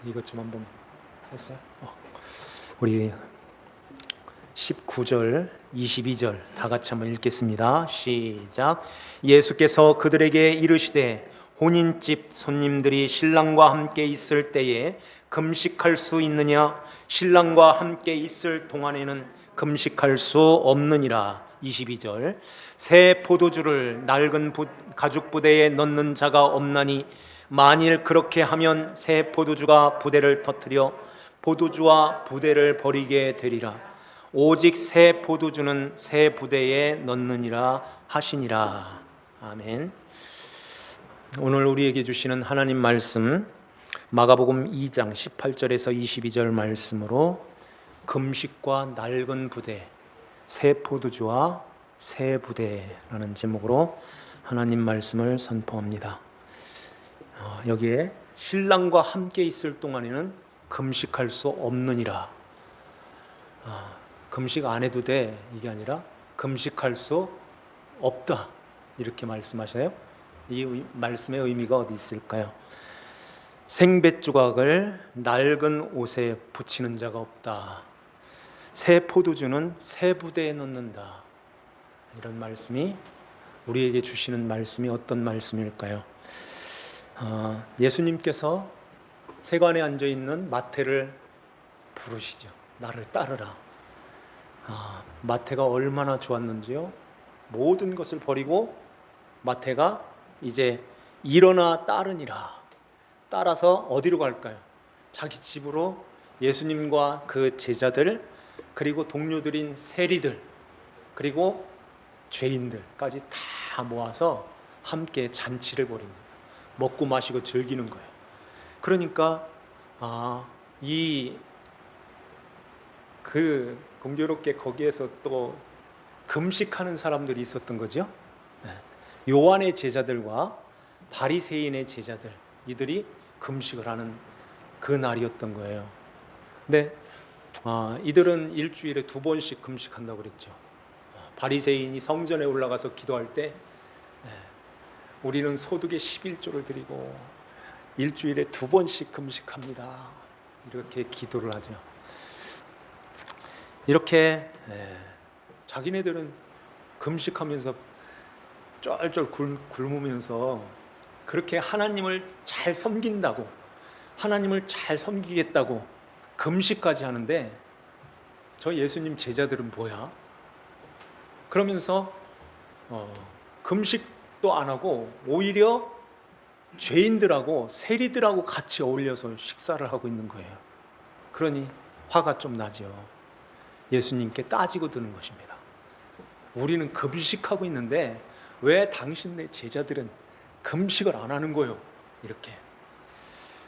이것 좀 한번 했어요. 우리 19절, 22절 다 같이 한번 읽겠습니다. 시작. 예수께서 그들에게 이르시되 혼인집 손님들이 신랑과 함께 있을 때에 금식할 수 있느냐? 신랑과 함께 있을 동안에는 금식할 수 없느니라. 22절. 새 포도주를 낡은 가죽 부대에 넣는 자가 없나니 만일 그렇게 하면 새 포도주가 부대를 터뜨려 포도주와 부대를 버리게 되리라. 오직 새 포도주는 새 부대에 넣느니라 하시니라. 아멘. 오늘 우리에게 주시는 하나님 말씀 마가복음 2장 18절에서 22절 말씀으로 금식과 낡은 부대, 새 포도주와 새 부대라는 제목으로 하나님 말씀을 선포합니다. 여기에 신랑과 함께 있을 동안에는 금식할 수 없느니라. 금식 안 해도 돼, 이게 아니라 금식할 수 없다, 이렇게 말씀하셔요. 이 말씀의 의미가 어디 있을까요? 생배 조각을 낡은 옷에 붙이는 자가 없다. 새 포도주는 새 부대에 넣는다. 이런 말씀이, 우리에게 주시는 말씀이 어떤 말씀일까요? 예수님께서 세관에 앉아있는 마태를 부르시죠. 나를 따르라. 마태가 얼마나 좋았는지요. 모든 것을 버리고 마태가 이제 일어나 따르니라. 따라서 어디로 갈까요? 자기 집으로 예수님과 그 제자들, 그리고 동료들인 세리들, 그리고 죄인들까지 다 모아서 함께 잔치를 벌입니다. 먹고 마시고 즐기는 거예요. 그러니까 공교롭게 거기에서 또 금식하는 사람들이 있었던 거죠. 요한의 제자들과 바리새인의 제자들, 이들이 금식을 하는 그 날이었던 거예요. 근데 이들은 일주일에 2번씩 금식한다고 그랬죠. 바리새인이 성전에 올라가서 기도할 때 우리는 소득의 11조를 드리고 일주일에 2번씩 금식합니다, 이렇게 기도를 하죠. 이렇게 자기네들은 금식하면서 쩔쩔 굶으면서 그렇게 하나님을 잘 섬긴다고, 하나님을 잘 섬기겠다고 금식까지 하는데, 저 예수님 제자들은 뭐야? 그러면서 금식도 안 하고 오히려 죄인들하고 세리들하고 같이 어울려서 식사를 하고 있는 거예요. 그러니 화가 좀 나죠. 예수님께 따지고 드는 것입니다. 우리는 금식하고 있는데 왜 당신네 제자들은 금식을 안 하는 거요? 이렇게.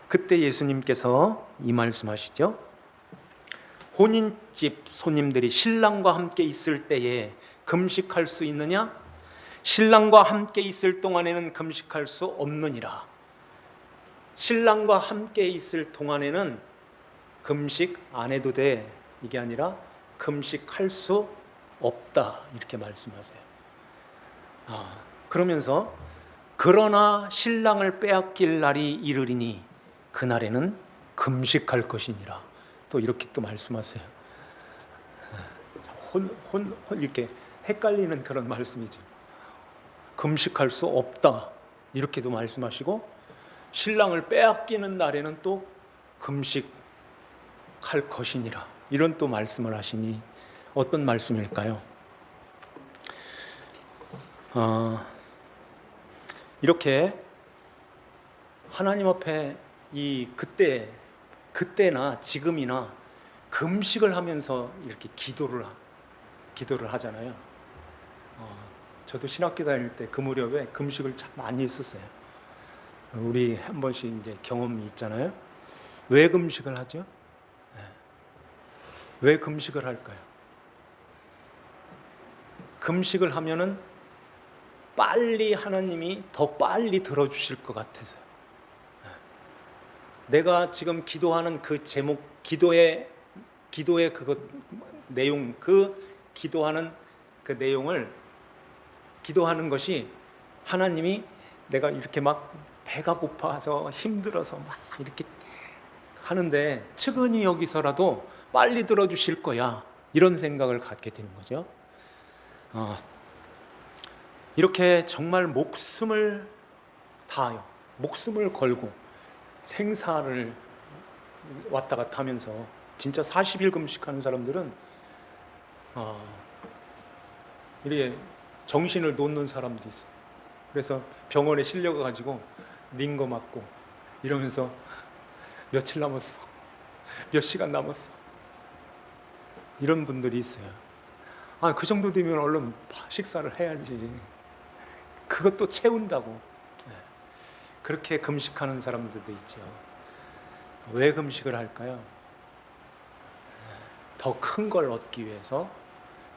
그때 예수님께서 이 말씀하시죠. 혼인집 손님들이 신랑과 함께 있을 때에 금식할 수 있느냐? 신랑과 함께 있을 동안에는 금식할 수 없느니라. 신랑과 함께 있을 동안에는 금식 안 해도 돼, 이게 아니라 금식할 수 없다, 이렇게 말씀하세요. 그러면서 그러나 신랑을 빼앗길 날이 이르리니 그날에는 금식할 것이니라, 또 이렇게 또 말씀하세요. 이렇게 헷갈리는 그런 말씀이죠. 금식할 수 없다, 이렇게도 말씀하시고, 신랑을 빼앗기는 날에는 또 금식할 것이니라, 이런 또 말씀을 하시니 어떤 말씀일까요? 이렇게 하나님 앞에 그때나 지금이나 금식을 하면서 이렇게 기도를 하잖아요. 저도 신학교 다닐 때 그 무렵에 금식을 참 많이 했었어요. 우리 한 번씩 이제 경험이 있잖아요. 왜 금식을 하죠? 왜 금식을 할까요? 금식을 하면은 빨리 하나님이 더 빨리 들어주실 것 같아서요. 내가 지금 기도하는 그 제목, 기도의 그것 내용, 기도하는 그 내용을 기도하는 것이, 하나님이 내가 이렇게 막 배가 고파서 힘들어서 막 이렇게 하는데 측은히 여기서라도 빨리 들어주실 거야, 이런 생각을 갖게 되는 거죠. 이렇게 정말 목숨을 다하여 목숨을 걸고 생사를 왔다 갔다 하면서 진짜 40일 금식하는 사람들은 이렇게 정신을 놓는 사람들이 있어요. 그래서 병원에 실려가가지고 링거 맞고 이러면서 며칠 남았어, 몇 시간 남았어, 이런 분들이 있어요. 그 정도 되면 얼른 식사를 해야지, 그것도 채운다고. 그렇게 금식하는 사람들도 있죠. 왜 금식을 할까요? 더 큰 걸 얻기 위해서,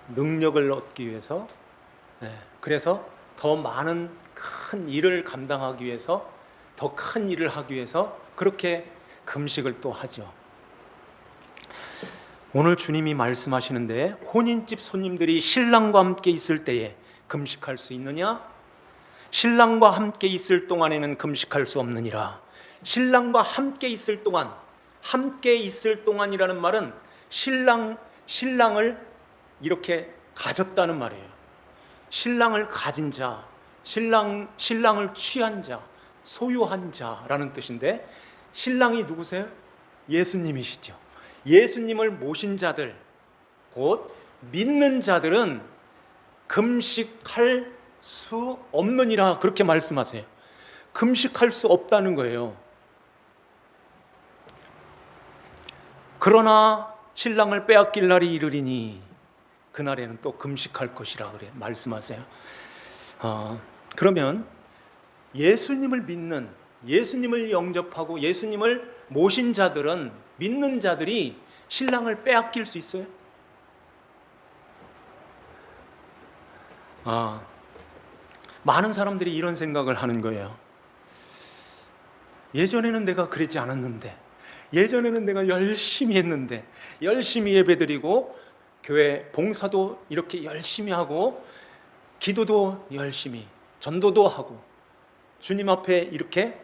능력을 얻기 위해서, 그래서 더 많은 큰 일을 감당하기 위해서, 더 큰 일을 하기 위해서 그렇게 금식을 또 하죠. 오늘 주님이 말씀하시는데, 혼인집 손님들이 신랑과 함께 있을 때에 금식할 수 있느냐? 신랑과 함께 있을 동안에는 금식할 수 없느니라. 신랑과 함께 있을 동안, 함께 있을 동안이라는 말은 신랑을 이렇게 가졌다는 말이에요. 신랑을 가진 자, 신랑을 취한 자, 소유한 자라는 뜻인데, 신랑이 누구세요? 예수님이시죠. 예수님을 모신 자들, 곧 믿는 자들은 금식할 수 없느니라, 그렇게 말씀하세요. 금식할 수 없다는 거예요. 그러나 신랑을 빼앗길 날이 이르리니 그날에는 또 금식할 것이라 그래 말씀하세요. 그러면 예수님을 믿는, 예수님을 영접하고 예수님을 모신 자들은, 믿는 자들이 신랑을 빼앗길 수 있어요? 많은 사람들이 이런 생각을 하는 거예요. 예전에는 내가 그러지 않았는데, 예전에는 내가 열심히 했는데, 열심히 예배드리고 교회 봉사도 이렇게 열심히 하고 기도도 열심히, 전도도 하고 주님 앞에 이렇게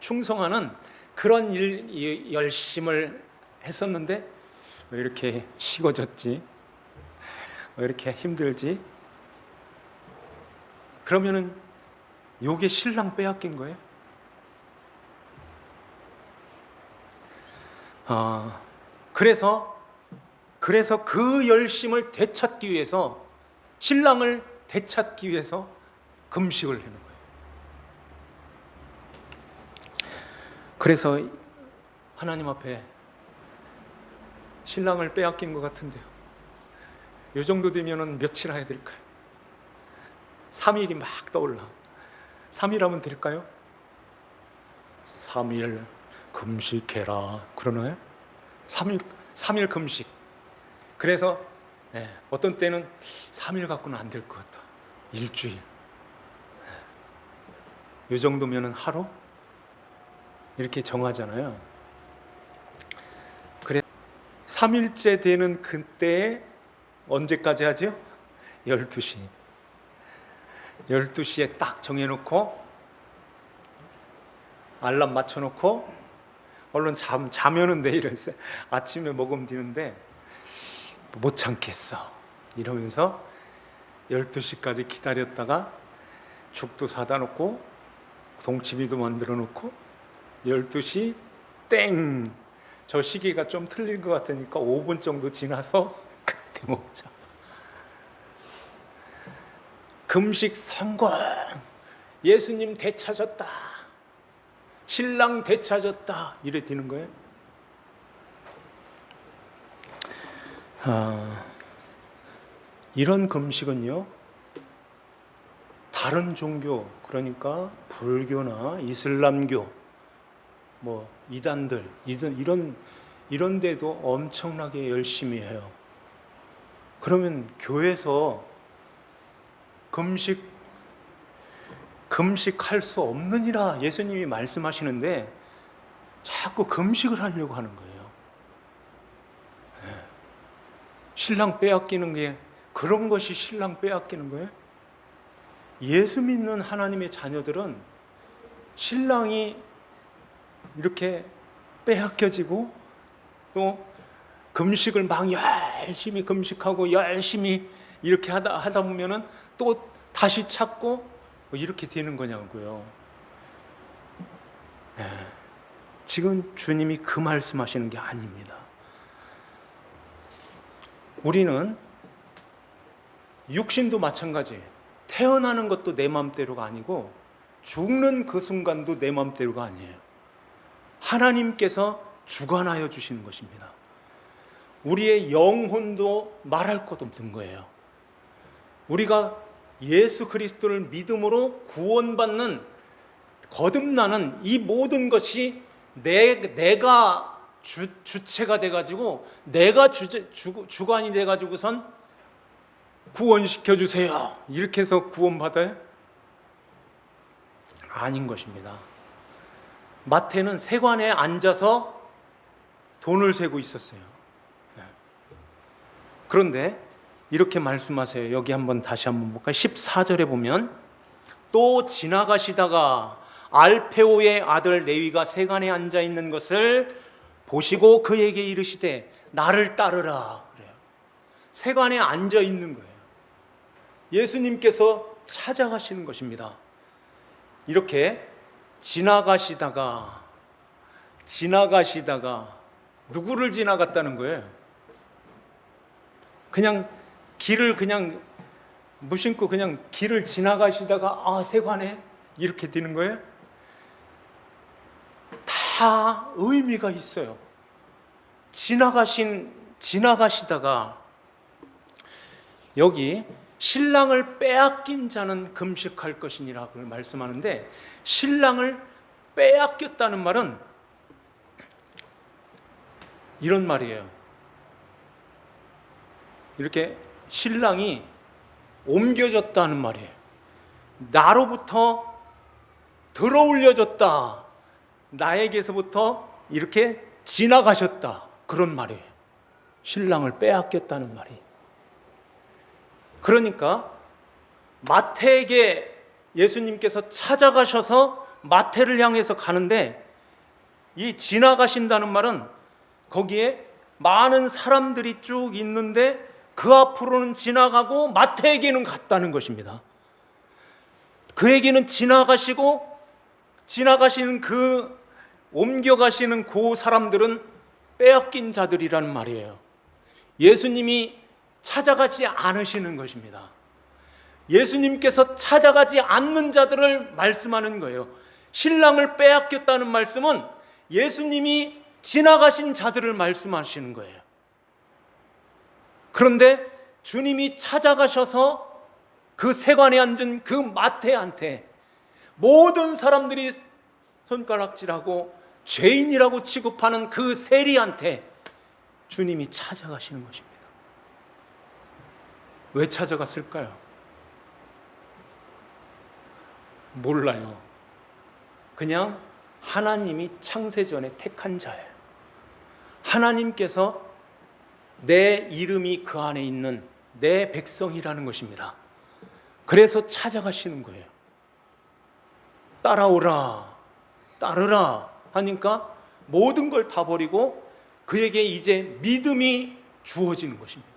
충성하는 그런 일 열심을 했었는데 왜 이렇게 식어졌지? 왜 이렇게 힘들지? 그러면은 요게 신랑 빼앗긴 거예요? 그래서 그 열심을 되찾기 위해서, 신랑을 되찾기 위해서 금식을 하는 거예요. 그래서 하나님 앞에 신랑을 빼앗긴 것 같은데요, 요 정도 되면은 며칠 해야 될까요? 3일이 막 떠올라. 3일 하면 될까요? 3일 금식해라 그러나요? 3일 금식. 그래서 어떤 때는 3일 갖고는 안 될 것 같다, 일주일. 이 정도면은 하루? 이렇게 정하잖아요. 그래 3일째 되는 그때에 언제까지 하죠? 12시. 12시에 딱 정해놓고 알람 맞춰놓고 얼른 자면은 내일은 아침에 먹으면 되는데 못 참겠어 이러면서 12시까지 기다렸다가 죽도 사다 놓고 동치미도 만들어 놓고 12시 땡! 저 시계가 좀 틀린 것 같으니까 5분 정도 지나서 그때 먹자. 금식 성공! 예수님 되찾았다, 신랑 되찾았다, 이래 되는 거예요. 이런 금식은요, 다른 종교, 그러니까 불교나 이슬람교, 뭐 이단들 이런 데도 엄청나게 열심히 해요. 그러면 교회에서 금식할 수 없느니라 예수님이 말씀하시는데 자꾸 금식을 하려고 하는 거예요. 신랑 빼앗기는 게 그런 것이 신랑 빼앗기는 거예요? 예수 믿는 하나님의 자녀들은 신랑이 이렇게 빼앗겨지고 또 금식을 막 열심히 금식하고 열심히 이렇게 하다 보면은 또 다시 찾고 뭐 이렇게 되는 거냐고요. 네. 지금 주님이 그 말씀하시는 게 아닙니다. 우리는 육신도 마찬가지예요. 태어나는 것도 내 맘대로가 아니고 죽는 그 순간도 내 맘대로가 아니에요. 하나님께서 주관하여 주시는 것입니다. 우리의 영혼도 말할 것 없는 거예요. 우리가 예수 그리스도를 믿음으로 구원받는 거듭나는 이 모든 것이 내가 주체가 돼가지고 내가 주관이 돼가지고선 구원시켜 주세요 이렇게 해서 구원받아요? 아닌 것입니다. 마태는 세관에 앉아서 돈을 세고 있었어요. 그런데 이렇게 말씀하세요. 여기 다시 한번 볼까요? 14절에 보면 또 지나가시다가 알페오의 아들 레위가 세관에 앉아 있는 것을 보시고 그에게 이르시되 나를 따르라 그래요. 세관에 앉아 있는 거예요. 예수님께서 찾아가시는 것입니다. 이렇게 지나가시다가 누구를 지나갔다는 거예요? 그냥 길을 그냥 무심코 그냥 길을 지나가시다가 세관에 이렇게 되는 거예요? 다 의미가 있어요. 지나가시다가 여기 신랑을 빼앗긴 자는 금식할 것이니라고 말씀하는데 신랑을 빼앗겼다는 말은 이런 말이에요. 이렇게 신랑이 옮겨졌다는 말이에요. 나로부터 들어올려졌다. 나에게서부터 이렇게 지나가셨다. 그런 말이에요. 신랑을 빼앗겼다는 말이. 그러니까 마태에게 예수님께서 찾아가셔서 마태를 향해서 가는데 이 지나가신다는 말은 거기에 많은 사람들이 쭉 있는데 그 앞으로는 지나가고 마태에게는 갔다는 것입니다. 그에게는 지나가시는 옮겨가시는 그 사람들은 빼앗긴 자들이라는 말이에요. 예수님이 찾아가지 않으시는 것입니다. 예수님께서 찾아가지 않는 자들을 말씀하는 거예요. 신랑을 빼앗겼다는 말씀은 예수님이 지나가신 자들을 말씀하시는 거예요. 그런데 주님이 찾아가셔서 그 세관에 앉은 그 마태한테 모든 사람들이 손가락질하고 죄인이라고 취급하는 그 세리한테 주님이 찾아가시는 것입니다. 왜 찾아갔을까요? 몰라요. 그냥 하나님이 창세전에 택한 자예요. 하나님께서 내 이름이 그 안에 있는 내 백성이라는 것입니다. 그래서 찾아가시는 거예요. 따라오라, 따르라 하니까 모든 걸 다 버리고 그에게 이제 믿음이 주어지는 것입니다.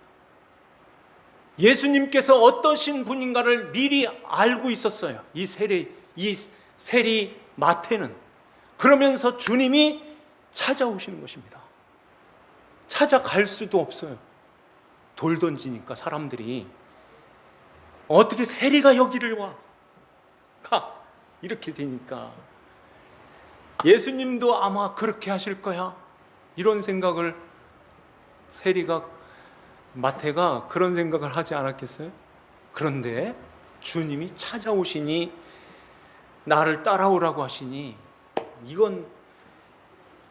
예수님께서 어떠신 분인가를 미리 알고 있었어요. 이 세리 마태는. 그러면서 주님이 찾아오시는 것입니다. 찾아갈 수도 없어요. 돌 던지니까 사람들이 어떻게 세리가 여기를 와? 가! 이렇게 되니까 예수님도 아마 그렇게 하실 거야. 이런 생각을 마태가 그런 생각을 하지 않았겠어요? 그런데 주님이 찾아오시니 나를 따라오라고 하시니 이건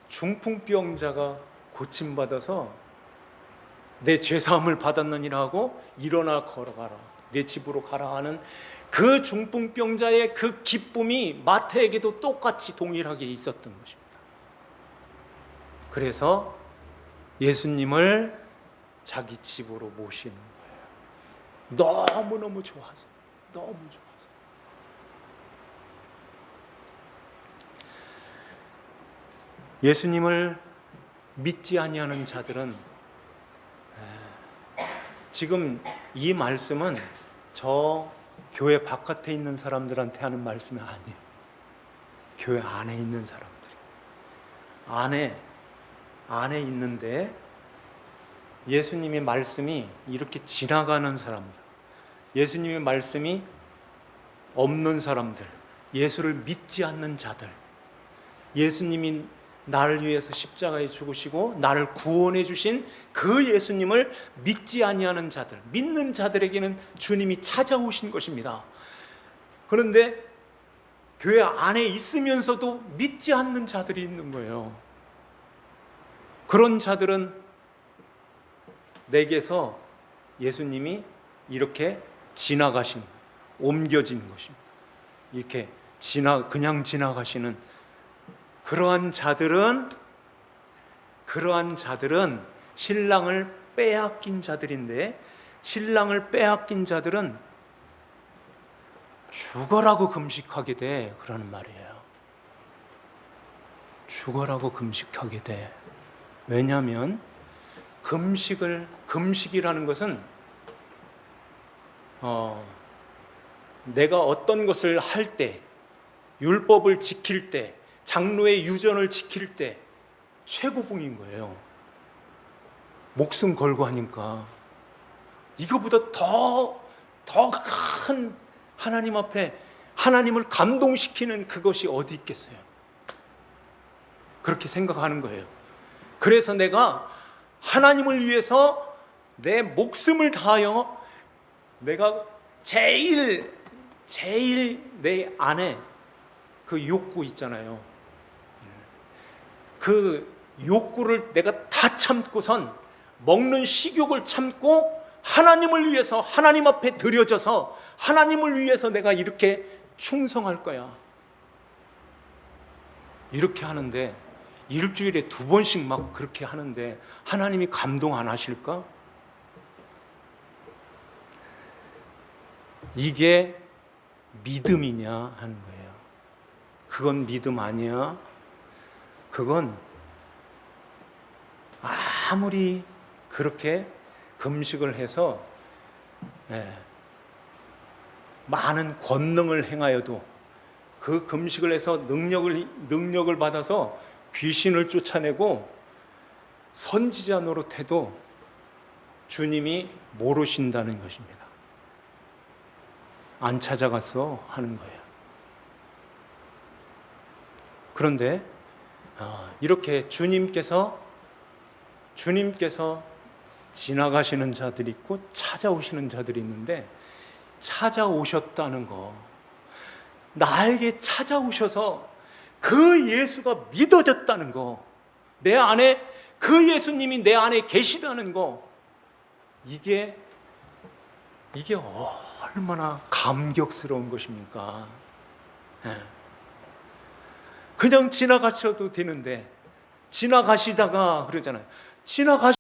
중풍병자가 고침받아서 내 죄사함을 받았느니라 하고 일어나 걸어가라 내 집으로 가라 하는 그 중풍병자의 그 기쁨이 마태에게도 똑같이 동일하게 있었던 것입니다. 그래서 예수님을 자기 집으로 모시는 거예요. 너무너무 좋아서, 너무 좋아서. 예수님을 믿지 아니하는 자들은, 지금 이 말씀은 저 교회 바깥에 있는 사람들한테 하는 말씀이 아니에요. 교회 안에 있는 사람들, 안에 있는데 예수님의 말씀이 이렇게 지나가는 사람들, 예수님의 말씀이 없는 사람들, 예수를 믿지 않는 자들, 예수님이 나를 위해서 십자가에 죽으시고 나를 구원해 주신 그 예수님을 믿지 아니하는 자들, 믿는 자들에게는 주님이 찾아오신 것입니다. 그런데 교회 안에 있으면서도 믿지 않는 자들이 있는 거예요. 그런 자들은 내게서 예수님이 이렇게 지나가신, 옮겨진 것입니다. 이렇게 그냥 지나가시는 그러한 자들은 신랑을 빼앗긴 자들인데, 신랑을 빼앗긴 자들은 죽어라고 금식하게 돼. 그러는 말이에요. 죽어라고 금식하게 돼. 왜냐하면 금식이라는 것은 내가 어떤 것을 할 때, 율법을 지킬 때, 장로의 유전을 지킬 때 최고봉인 거예요. 목숨 걸고 하니까 이거보다 더 큰 하나님 앞에 하나님을 감동시키는 그것이 어디 있겠어요? 그렇게 생각하는 거예요. 그래서 내가 하나님을 위해서 내 목숨을 다하여 내가 제일 내 안에 그 욕구 있잖아요. 그 욕구를 내가 다 참고선, 먹는 식욕을 참고 하나님을 위해서 하나님 앞에 드려져서 하나님을 위해서 내가 이렇게 충성할 거야. 이렇게 하는데, 일주일에 2번씩 막 그렇게 하는데 하나님이 감동 안 하실까? 이게 믿음이냐 하는 거예요. 그건 믿음 아니야. 그건 아무리 그렇게 금식을 해서 많은 권능을 행하여도, 그 금식을 해서 능력을 받아서 귀신을 쫓아내고 선지자 노릇해도 주님이 모르신다는 것입니다. 안 찾아가서 하는 거예요. 그런데 이렇게 주님께서 지나가시는 자들이 있고 찾아오시는 자들이 있는데, 찾아오셨다는 거, 나에게 찾아오셔서 그 예수가 믿어졌다는 거, 내 안에 그 예수님이 내 안에 계시다는 거, 이게 얼마나 감격스러운 것입니까? 그냥 지나가셔도 되는데, 지나가시다가 그러잖아요.